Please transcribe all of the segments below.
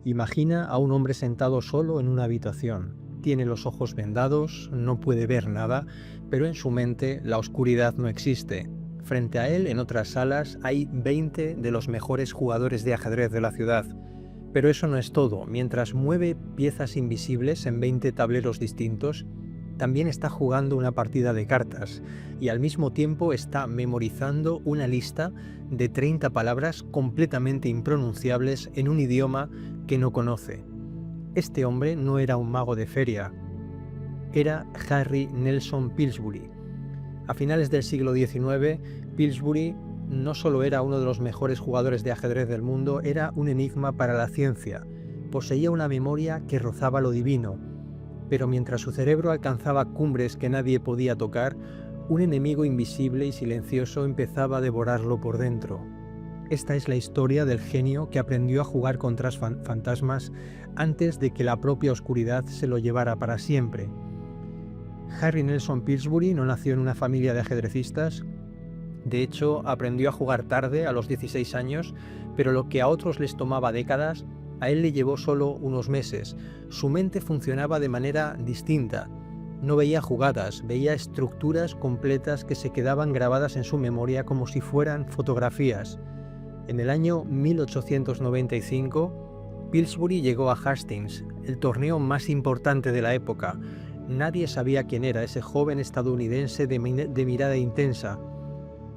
Imagina a un hombre sentado solo en una habitación. Tiene los ojos vendados, no puede ver nada, pero en su mente la oscuridad no existe. Frente a él, en otras salas, hay 20 de los mejores jugadores de ajedrez de la ciudad. Pero eso no es todo. Mientras mueve piezas invisibles en 20 tableros distintos, también está jugando una partida de cartas y al mismo tiempo está memorizando una lista de 30 palabras completamente impronunciables en un idioma que no conoce. Este hombre no era un mago de feria, era Harry Nelson Pillsbury. A finales del siglo XIX, Pillsbury no solo era uno de los mejores jugadores de ajedrez del mundo, era un enigma para la ciencia. Poseía una memoria que rozaba lo divino. Pero mientras su cerebro alcanzaba cumbres que nadie podía tocar, un enemigo invisible y silencioso empezaba a devorarlo por dentro. Esta es la historia del genio que aprendió a jugar contra fantasmas antes de que la propia oscuridad se lo llevara para siempre. Harry Nelson Pillsbury no nació en una familia de ajedrecistas. De hecho, aprendió a jugar tarde, a los 16 años, pero lo que a otros les tomaba décadas, a él le llevó solo unos meses. Su mente funcionaba de manera distinta. No veía jugadas, veía estructuras completas que se quedaban grabadas en su memoria como si fueran fotografías. En el año 1895, Pillsbury llegó a Hastings, el torneo más importante de la época. Nadie sabía quién era ese joven estadounidense de mirada intensa.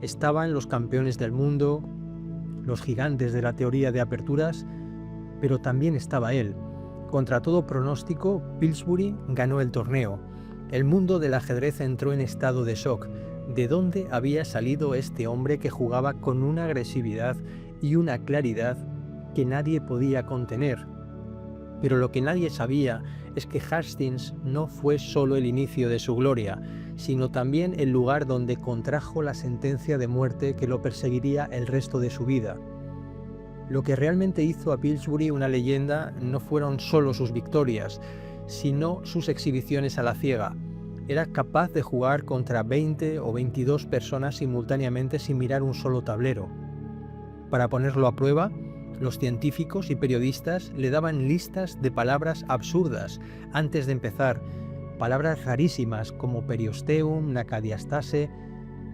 Estaban los campeones del mundo, los gigantes de la teoría de aperturas, pero también estaba él. Contra todo pronóstico, Pillsbury ganó el torneo. El mundo del ajedrez entró en estado de shock. ¿De dónde había salido este hombre que jugaba con una agresividad y una claridad que nadie podía contener? Pero lo que nadie sabía es que Hastings no fue solo el inicio de su gloria, sino también el lugar donde contrajo la sentencia de muerte que lo perseguiría el resto de su vida. Lo que realmente hizo a Pillsbury una leyenda no fueron solo sus victorias, sino sus exhibiciones a la ciega. Era capaz de jugar contra 20 o 22 personas simultáneamente sin mirar un solo tablero. Para ponerlo a prueba, los científicos y periodistas le daban listas de palabras absurdas antes de empezar, palabras rarísimas como periosteum, nacadiastase.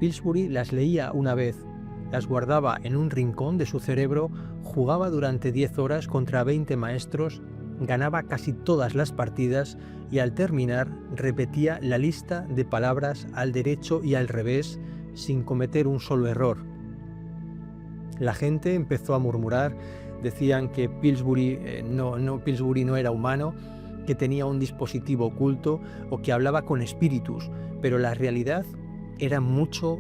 Pillsbury las leía una vez, las guardaba en un rincón de su cerebro, jugaba durante 10 horas contra 20 maestros, ganaba casi todas las partidas y al terminar repetía la lista de palabras al derecho y al revés sin cometer un solo error. La gente empezó a murmurar, decían que Pillsbury no era humano, que tenía un dispositivo oculto o que hablaba con espíritus, pero la realidad era mucho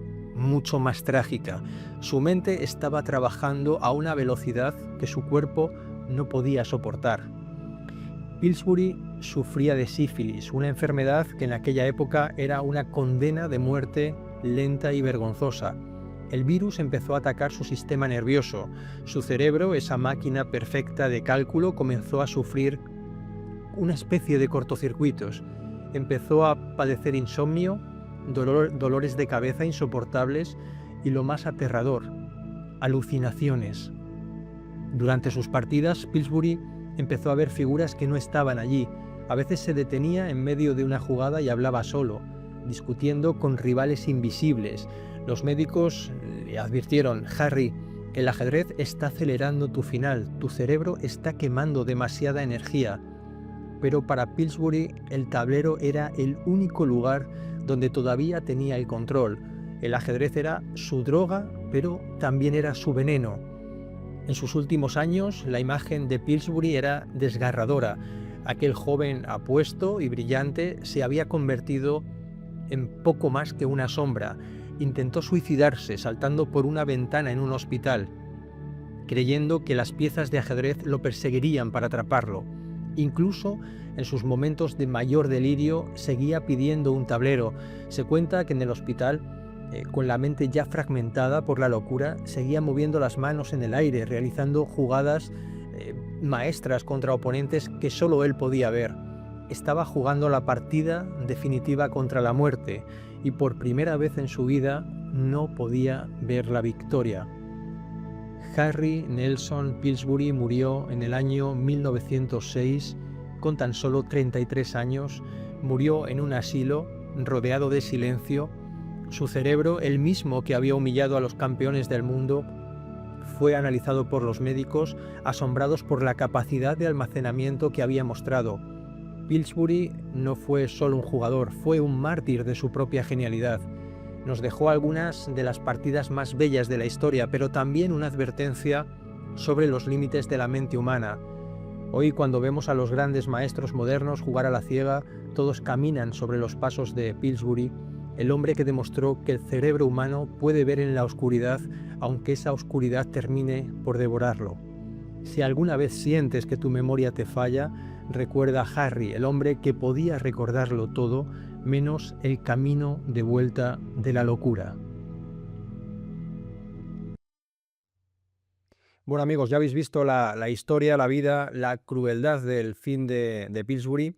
más trágica. Su mente estaba trabajando a una velocidad que su cuerpo no podía soportar. Pillsbury sufría de sífilis, una enfermedad que en aquella época era una condena de muerte lenta y vergonzosa. El virus empezó a atacar su sistema nervioso. Su cerebro, esa máquina perfecta de cálculo, comenzó a sufrir una especie de cortocircuitos. Empezó a padecer insomnio, dolores de cabeza insoportables y lo más aterrador, alucinaciones. Durante sus partidas, Pillsbury empezó a ver figuras que no estaban allí. A veces se detenía en medio de una jugada y hablaba solo, discutiendo con rivales invisibles. Los médicos le advirtieron: Harry, el ajedrez está acelerando tu final, tu cerebro está quemando demasiada energía. Pero para Pillsbury el tablero era el único lugar donde todavía tenía el control. El ajedrez era su droga, pero también era su veneno. En sus últimos años, la imagen de Pillsbury era desgarradora. Aquel joven apuesto y brillante se había convertido en poco más que una sombra. Intentó suicidarse saltando por una ventana en un hospital, creyendo que las piezas de ajedrez lo perseguirían para atraparlo. Incluso en sus momentos de mayor delirio seguía pidiendo un tablero. Se cuenta que en el hospital, con la mente ya fragmentada por la locura, seguía moviendo las manos en el aire, realizando jugadas maestras contra oponentes que solo él podía ver. Estaba jugando la partida definitiva contra la muerte y por primera vez en su vida no podía ver la victoria. Harry Nelson Pillsbury murió en el año 1906 con tan solo 33 años. Murió en un asilo, rodeado de silencio. Su cerebro, el mismo que había humillado a los campeones del mundo, fue analizado por los médicos, asombrados por la capacidad de almacenamiento que había mostrado. Pillsbury no fue solo un jugador, fue un mártir de su propia genialidad. Nos dejó algunas de las partidas más bellas de la historia, pero también una advertencia sobre los límites de la mente humana. Hoy, cuando vemos a los grandes maestros modernos jugar a la ciega, todos caminan sobre los pasos de Pillsbury, el hombre que demostró que el cerebro humano puede ver en la oscuridad, aunque esa oscuridad termine por devorarlo. Si alguna vez sientes que tu memoria te falla, recuerda a Harry, el hombre que podía recordarlo todo, menos el camino de vuelta de la locura. Bueno, amigos, ya habéis visto la historia, la vida, la crueldad del fin de Pillsbury.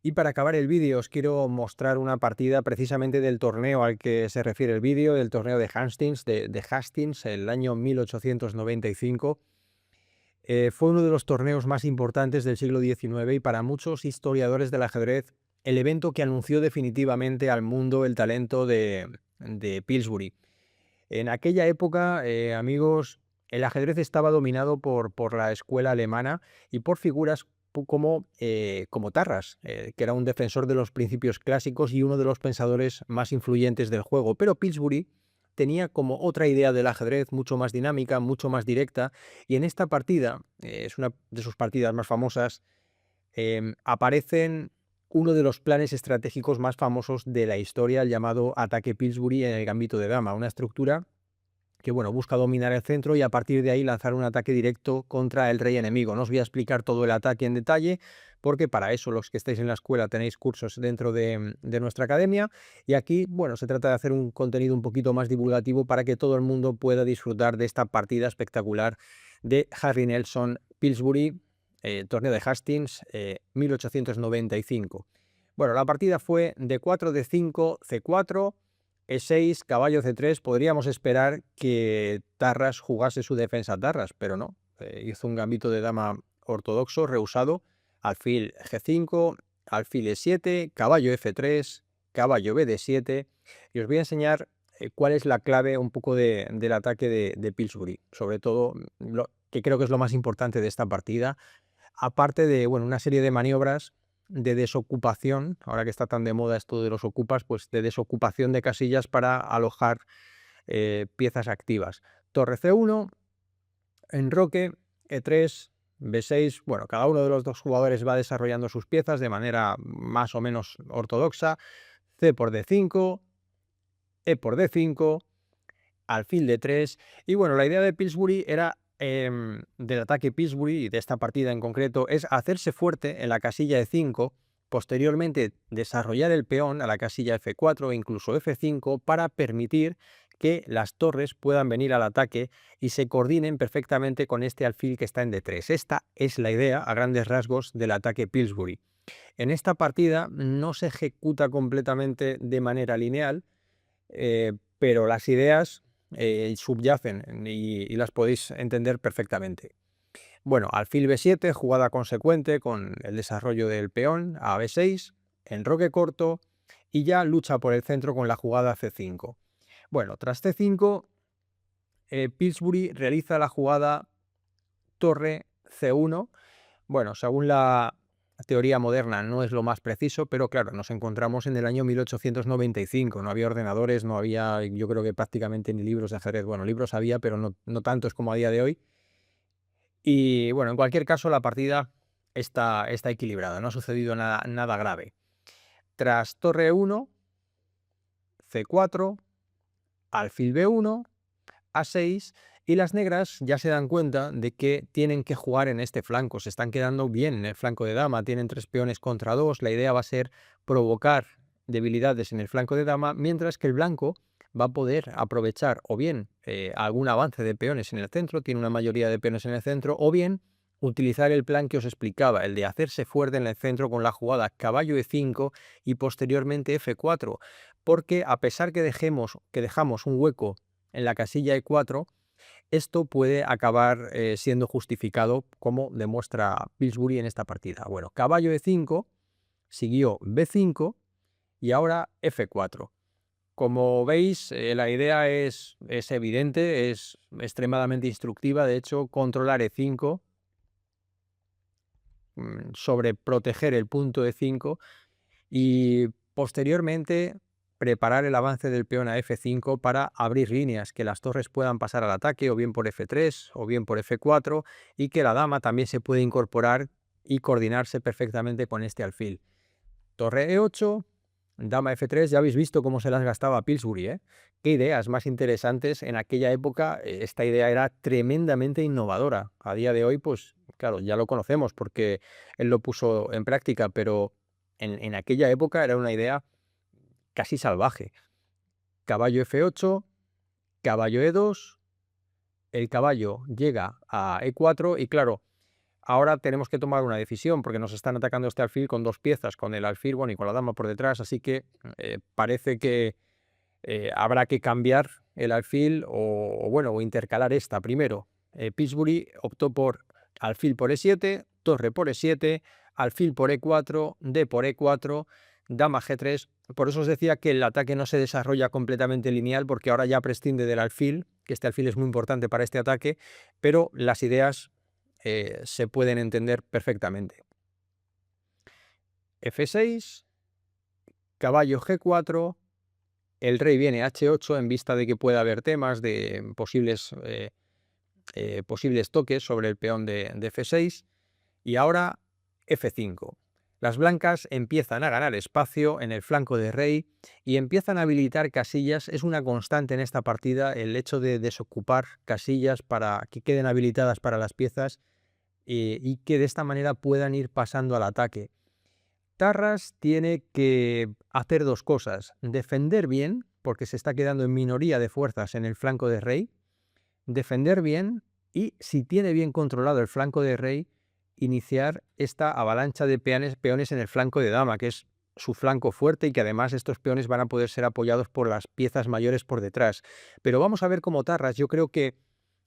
Y para acabar el vídeo os quiero mostrar una partida precisamente del torneo al que se refiere el vídeo, del torneo de Hastings, el año 1895. Fue uno de los torneos más importantes del siglo XIX y para muchos historiadores del ajedrez el evento que anunció definitivamente al mundo el talento de Pillsbury. En aquella época, amigos, el ajedrez estaba dominado por la escuela alemana y por figuras como Tarras, que era un defensor de los principios clásicos y uno de los pensadores más influyentes del juego. Pero Pillsbury tenía como otra idea del ajedrez mucho más dinámica, mucho más directa, y en esta partida, es una de sus partidas más famosas, aparecen uno de los planes estratégicos más famosos de la historia, el llamado ataque Pillsbury en el gambito de dama, una estructura que busca dominar el centro y a partir de ahí lanzar un ataque directo contra el rey enemigo. No os voy a explicar todo el ataque en detalle, porque para eso los que estáis en la escuela tenéis cursos dentro de nuestra academia, y aquí se trata de hacer un contenido un poquito más divulgativo para que todo el mundo pueda disfrutar de esta partida espectacular de Harry Nelson Pillsbury, torneo de Hastings, 1895. Bueno, la partida fue D4, D5, C4, E6, caballo C3. Podríamos esperar que Tarras jugase su defensa Tarras, pero no. Hizo un gambito de dama ortodoxo, rehusado. Alfil G5, alfil E7, caballo F3, caballo BD7. Y os voy a enseñar cuál es la clave un poco del ataque de Pillsbury. Sobre todo, lo que creo que es lo más importante de esta partida. Aparte de una serie de maniobras de desocupación, ahora que está tan de moda esto de los ocupas, pues de desocupación de casillas para alojar piezas activas. Torre C1, enroque, E3, B6, cada uno de los dos jugadores va desarrollando sus piezas de manera más o menos ortodoxa. C por D5, E por D5, alfil D3, y la idea de Pillsbury era del ataque Pillsbury y de esta partida en concreto es hacerse fuerte en la casilla E5, posteriormente desarrollar el peón a la casilla F4 e incluso F5 para permitir que las torres puedan venir al ataque y se coordinen perfectamente con este alfil que está en D3. Esta es la idea a grandes rasgos del ataque Pillsbury. En esta partida no se ejecuta completamente de manera lineal, pero las ideas subyacen y las podéis entender perfectamente. Alfil B7, jugada consecuente con el desarrollo del peón a B6, enroque corto y ya lucha por el centro con la jugada C5. Tras C5, Pillsbury realiza la jugada torre C1. Según la teoría moderna no es lo más preciso, pero claro, nos encontramos en el año 1895, no había ordenadores, no había, yo creo que prácticamente ni libros de ajedrez. Libros había, pero no tantos como a día de hoy. Y en cualquier caso la partida está equilibrada, no ha sucedido nada grave. Tras torre 1, C4, alfil B1, A6, y las negras ya se dan cuenta de que tienen que jugar en este flanco, se están quedando bien en el flanco de dama, tienen 3 peones contra 2, la idea va a ser provocar debilidades en el flanco de dama, mientras que el blanco va a poder aprovechar o bien algún avance de peones en el centro, tiene una mayoría de peones en el centro, o bien utilizar el plan que os explicaba, el de hacerse fuerte en el centro con la jugada caballo E5 y posteriormente F4, porque a pesar que dejamos un hueco en la casilla E4, esto puede acabar siendo justificado, como demuestra Pillsbury en esta partida. Bueno, caballo E5, siguió B5 y ahora F4. Como veis, la idea es evidente, es extremadamente instructiva. De hecho, controlar E5 sobre proteger el punto E5 y posteriormente preparar el avance del peón a F5 para abrir líneas, que las torres puedan pasar al ataque o bien por F3 o bien por F4 y que la dama también se puede incorporar y coordinarse perfectamente con este alfil. Torre E8, dama F3, ya habéis visto cómo se las gastaba Pillsbury, ¿eh? Qué ideas más interesantes. En aquella época esta idea era tremendamente innovadora. A día de hoy, pues claro, ya lo conocemos porque él lo puso en práctica, pero en aquella época era una idea casi salvaje. Caballo F8, caballo E2, el caballo llega a E4 y claro, ahora tenemos que tomar una decisión porque nos están atacando este alfil con dos piezas, con el alfil, bueno, y con la dama por detrás, así que parece que habrá que cambiar el alfil o intercalar esta primero. Pillsbury optó por alfil por E7, torre por E7, alfil por E4, D por E4, dama G3. Por eso os decía que el ataque no se desarrolla completamente lineal porque ahora ya prescinde del alfil, que este alfil es muy importante para este ataque, pero las ideas se pueden entender perfectamente. F6, caballo G4, el rey viene a H8 en vista de que puede haber temas de posibles toques sobre el peón de F6 y ahora F5. Las blancas empiezan a ganar espacio en el flanco de rey y empiezan a habilitar casillas. Es una constante en esta partida el hecho de desocupar casillas para que queden habilitadas para las piezas y que de esta manera puedan ir pasando al ataque. Tarras tiene que hacer dos cosas: defender bien, porque se está quedando en minoría de fuerzas en el flanco de rey, defender bien y, si tiene bien controlado el flanco de rey, iniciar esta avalancha de peones en el flanco de dama, que es su flanco fuerte y que además estos peones van a poder ser apoyados por las piezas mayores por detrás. Pero vamos a ver cómo Tarras, yo creo que,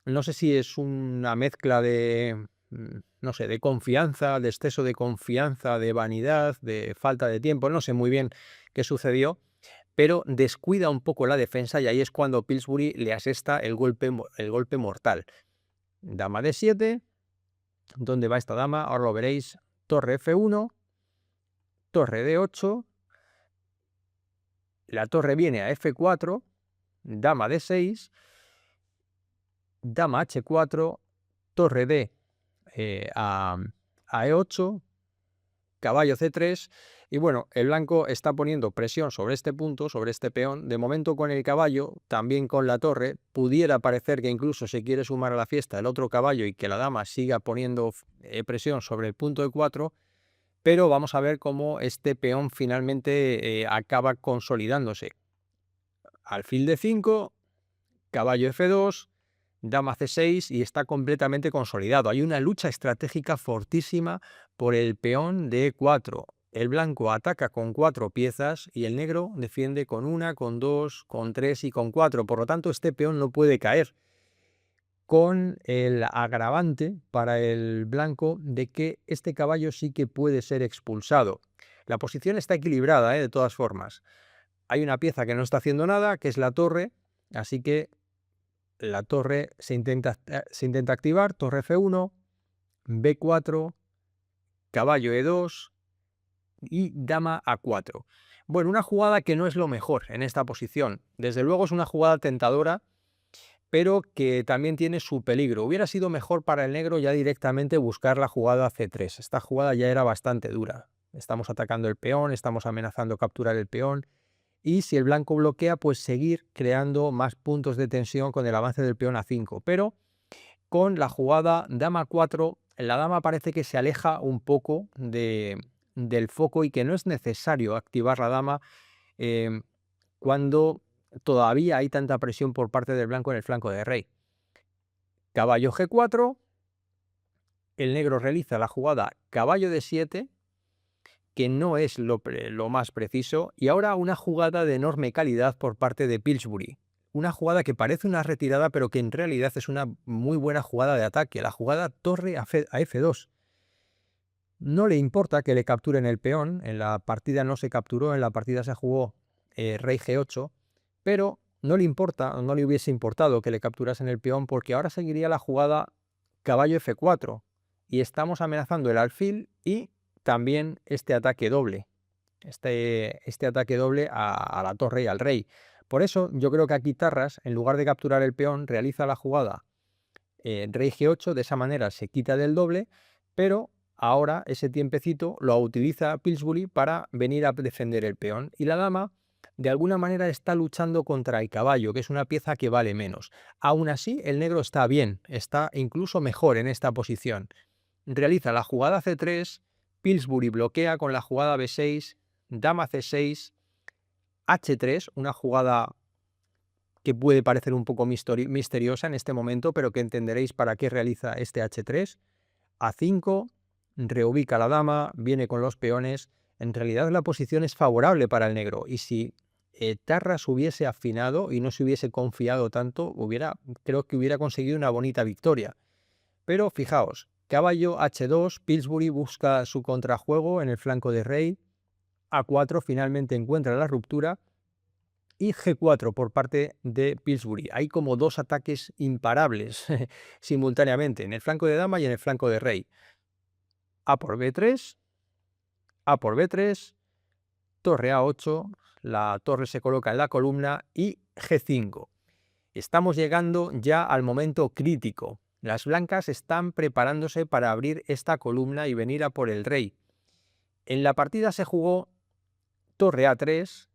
no sé si es una mezcla de, no sé, de confianza, de exceso de confianza, de vanidad, de falta de tiempo, no sé muy bien qué sucedió, pero descuida un poco la defensa y ahí es cuando Pillsbury le asesta el golpe mortal. Dama D7, ¿dónde va esta dama? Ahora lo veréis. Torre F1, torre D8, la torre viene a F4, dama D6, dama H4, torre D a E8, caballo C3 y bueno, el blanco está poniendo presión sobre este punto, sobre este peón. De momento con el caballo, también con la torre, pudiera parecer que incluso se quiere sumar a la fiesta el otro caballo y que la dama siga poniendo presión sobre el punto E4, pero vamos a ver cómo este peón finalmente acaba consolidándose. Alfil D5, caballo F2, dama C6 y está completamente consolidado. Hay una lucha estratégica fortísima por el peón de E4. El blanco ataca con 4 piezas y el negro defiende con 1, con 2, con 3 y con 4. Por lo tanto, este peón no puede caer, con el agravante para el blanco de que este caballo sí que puede ser expulsado. La posición está equilibrada, de todas formas. Hay una pieza que no está haciendo nada, que es la torre, así que la torre se intenta activar. Torre F1, B4, caballo E2 y dama A4. Bueno, una jugada que no es lo mejor en esta posición. Desde luego es una jugada tentadora, pero que también tiene su peligro. Hubiera sido mejor para el negro ya directamente buscar la jugada C3. Esta jugada ya era bastante dura. Estamos atacando el peón, estamos amenazando capturar el peón. Y si el blanco bloquea, pues seguir creando más puntos de tensión con el avance del peón a 5. Pero con la jugada dama 4, la dama parece que se aleja un poco del foco y que no es necesario activar la dama cuando todavía hay tanta presión por parte del blanco en el flanco de rey. Caballo G4, el negro realiza la jugada caballo D7, que no es lo más preciso, y ahora una jugada de enorme calidad por parte de Pillsbury. una jugada que parece una retirada, pero que en realidad es una muy buena jugada de ataque, la jugada torre a F2. No le importa que le capturen el peón, en la partida no se capturó, en la partida se jugó rey G8, pero no le importa, o no le hubiese importado que le capturasen el peón, porque ahora seguiría la jugada caballo F4, y estamos amenazando el alfil y también este ataque doble, este ataque doble a la torre y al rey. Por eso yo creo que aquí Tarras, en lugar de capturar el peón, realiza la jugada rey G8, de esa manera se quita del doble, pero ahora ese tiempecito lo utiliza Pillsbury para venir a defender el peón, y la dama de alguna manera está luchando contra el caballo, que es una pieza que vale menos. Aún así, el negro está bien, está incluso mejor en esta posición. Realiza la jugada C3, Pillsbury bloquea con la jugada B6, dama C6, H3, una jugada que puede parecer un poco misteriosa en este momento, pero que entenderéis para qué realiza este H3, A5, reubica la dama, viene con los peones. En realidad la posición es favorable para el negro, y si Tarras hubiese afinado y no se hubiese confiado tanto, creo que hubiera conseguido una bonita victoria. Pero fijaos, caballo H2, Pillsbury busca su contrajuego en el flanco de rey, A4 finalmente encuentra la ruptura, y G4 por parte de Pillsbury. Hay como dos ataques imparables simultáneamente, en el flanco de dama y en el flanco de rey. A por B3, A por B3, torre A8, la torre se coloca en la columna, y G5. Estamos llegando ya al momento crítico. Las blancas están preparándose para abrir esta columna y venir a por el rey. En la partida se jugó torre A3,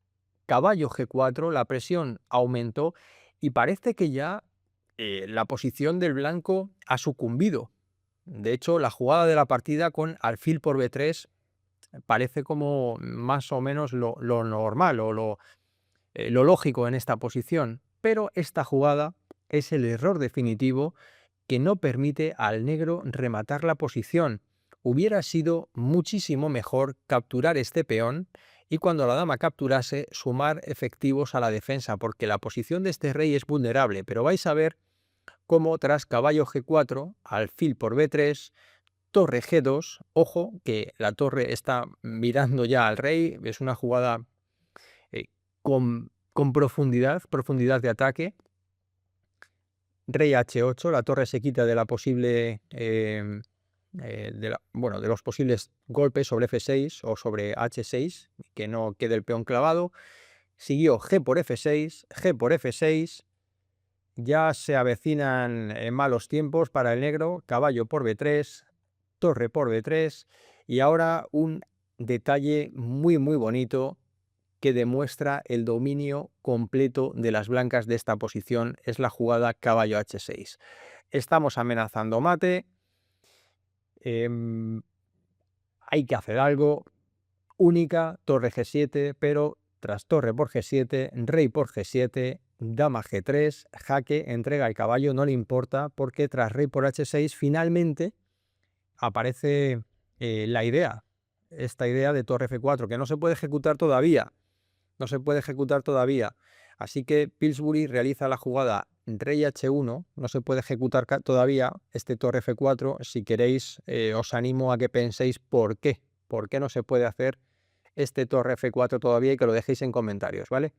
caballo G4, la presión aumentó y parece que ya la posición del blanco ha sucumbido. De hecho, la jugada de la partida con alfil por B3 parece como más o menos lo normal o lo lógico en esta posición, pero esta jugada es el error definitivo que no permite al negro rematar la posición. Hubiera sido muchísimo mejor capturar este peón y cuando la dama capturase sumar efectivos a la defensa, porque la posición de este rey es vulnerable, pero vais a ver cómo tras caballo G4, alfil por B3, torre G2, ojo que la torre está mirando ya al rey, es una jugada con profundidad de ataque. Rey H8, la torre se quita de la posible de los posibles golpes sobre F6 o sobre H6, que no quede el peón clavado. Siguió G por F6, G por F6, ya se avecinan malos tiempos para el negro, caballo por B3, torre por B3, y ahora un detalle muy bonito que demuestra el dominio completo de las blancas de esta posición, es la jugada caballo H6. Estamos amenazando mate, hay que hacer algo, única, torre G7, pero tras torre por G7, rey por G7, dama G3, jaque, entrega el caballo, no le importa, porque tras rey por H6 finalmente aparece esta idea de torre F4, que no se puede ejecutar todavía. No se puede ejecutar todavía. Así que Pillsbury realiza la jugada rey H1, no se puede ejecutar todavía este torre F4. Si queréis, os animo a que penséis por qué. ¿Por qué no se puede hacer este torre F4 todavía? Y que lo dejéis en comentarios, ¿vale?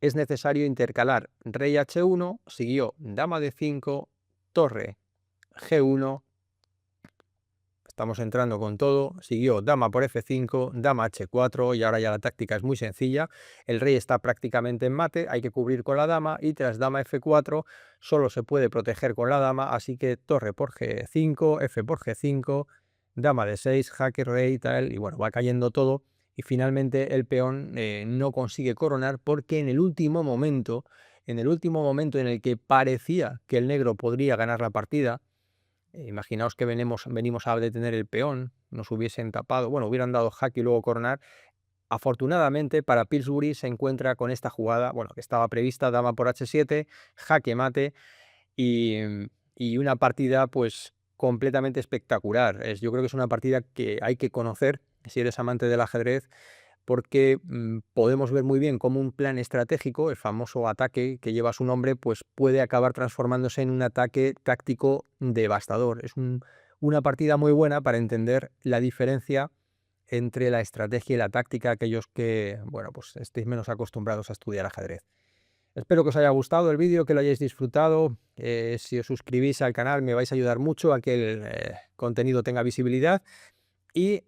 Es necesario intercalar rey H1, siguió dama D5, torre G1. Estamos entrando con todo, siguió dama por F5, dama H4 y ahora ya la táctica es muy sencilla. El rey está prácticamente en mate, hay que cubrir con la dama y tras dama F4 solo se puede proteger con la dama, así que torre por G5, F por G5, dama D6, jaque, rey, tal, y bueno, va cayendo todo y finalmente el peón no consigue coronar porque en el último momento en el que parecía que el negro podría ganar la partida, imaginaos que venimos a detener el peón, nos hubiesen tapado, bueno, hubieran dado jaque y luego coronar. Afortunadamente para Pillsbury se encuentra con esta jugada, bueno, que estaba prevista, dama por H7, jaque mate y una partida pues completamente espectacular. Yo creo que es una partida que hay que conocer si eres amante del ajedrez, porque podemos ver muy bien cómo un plan estratégico, el famoso ataque que lleva su nombre, pues puede acabar transformándose en un ataque táctico devastador. Es una partida muy buena para entender la diferencia entre la estrategia y la táctica, aquellos que, bueno, pues estéis menos acostumbrados a estudiar ajedrez. Espero que os haya gustado el vídeo, que lo hayáis disfrutado. Si os suscribís al canal me vais a ayudar mucho a que el contenido tenga visibilidad. Y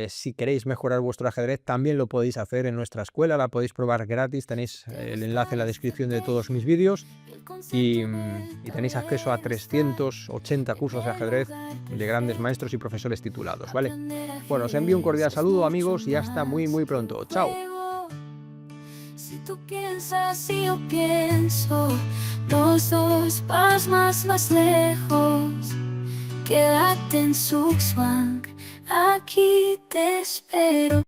si queréis mejorar vuestro ajedrez, también lo podéis hacer en nuestra escuela, la podéis probar gratis, tenéis el enlace en la descripción de todos mis vídeos y tenéis acceso a 380 cursos de ajedrez de grandes maestros y profesores titulados, ¿vale? Bueno, os envío un cordial saludo, amigos, y hasta muy pronto. ¡Chao! Si tú piensas y yo pienso, los dos vamos más lejos. Quédate en Zugzwang, aquí te espero.